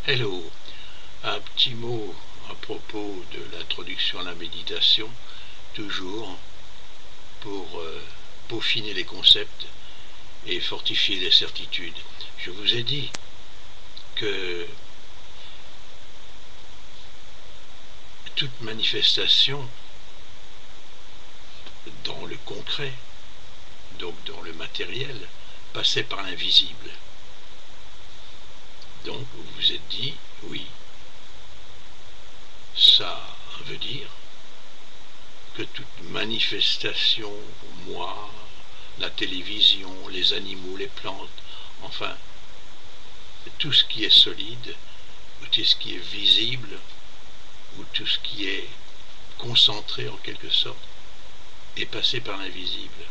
Hello, un petit mot à propos de l'introduction à la méditation, toujours pour peaufiner les concepts et fortifier les certitudes. Je vous ai dit que toute manifestation dans le concret, donc dans le matériel, passait par l'invisible. Donc vous vous êtes dit, oui, ça veut dire que toute manifestation, moi, la télévision, les animaux, les plantes, enfin, tout ce qui est solide, ou tout ce qui est visible, ou tout ce qui est concentré en quelque sorte, est passé par l'invisible.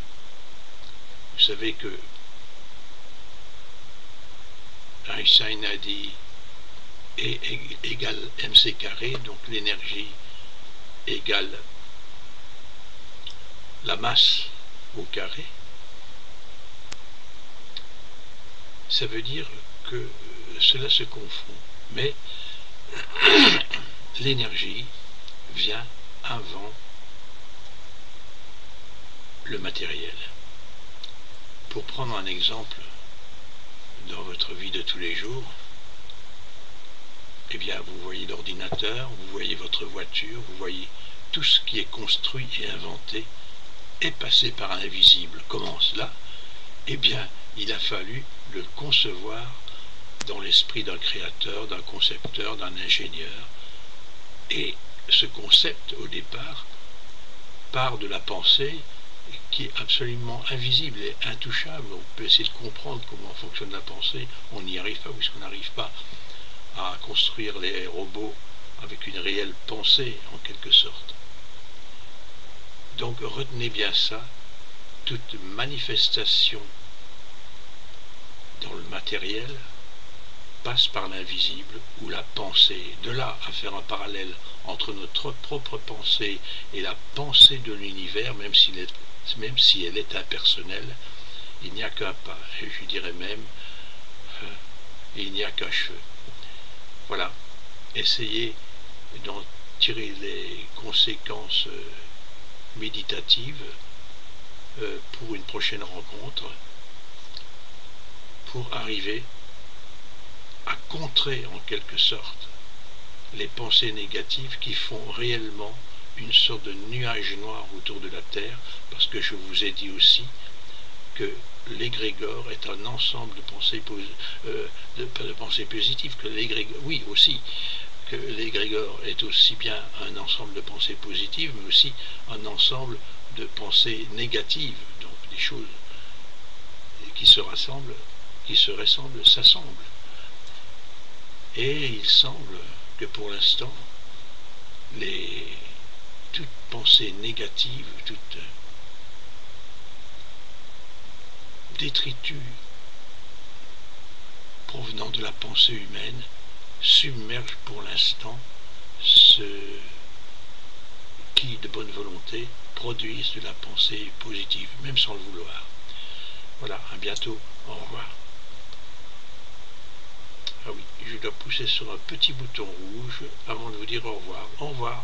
Vous savez que Einstein a dit E égale mc carré, donc l'énergie égale la masse au carré. Ça veut dire que cela se confond, mais l'énergie vient avant le matériel. Pour prendre un exemple dans votre vie de tous les jours, eh bien vous voyez l'ordinateur, vous voyez votre voiture, vous voyez tout ce qui est construit et inventé est passé par l'invisible. Comment cela? Eh bien, il a fallu le concevoir dans l'esprit d'un créateur, d'un concepteur, d'un ingénieur. Et ce concept, au départ, part de la pensée qui est absolument invisible et intouchable. On peut essayer de comprendre comment fonctionne la pensée, on n'y arrive pas, puisqu'on n'arrive pas à construire les robots avec une réelle pensée, en quelque sorte. Donc retenez bien ça, toute manifestation dans le matériel passe par l'invisible ou la pensée. De là à faire un parallèle entre notre propre pensée et la pensée de l'univers, même si elle est impersonnelle, il n'y a qu'un pas, et je dirais même, il n'y a qu'un cheveu. Voilà, essayez d'en tirer les conséquences méditatives pour une prochaine rencontre, pour arriver à contrer en quelque sorte les pensées négatives qui font réellement une sorte de nuage noir autour de la Terre, parce que je vous ai dit aussi que l'égrégore est un ensemble de pensées positives, que l'égrégore, oui aussi, que l'égrégore est aussi bien un ensemble de pensées positives, mais aussi un ensemble de pensées négatives, donc des choses qui se ressemblent, s'assemblent. Et il semble que pour l'instant, toute pensée négative, toute détritus provenant de la pensée humaine submerge pour l'instant ceux qui, de bonne volonté, produisent de la pensée positive, même sans le vouloir. Voilà, à bientôt, au revoir. Ah oui, je dois pousser sur un petit bouton rouge avant de vous dire au revoir. Au revoir.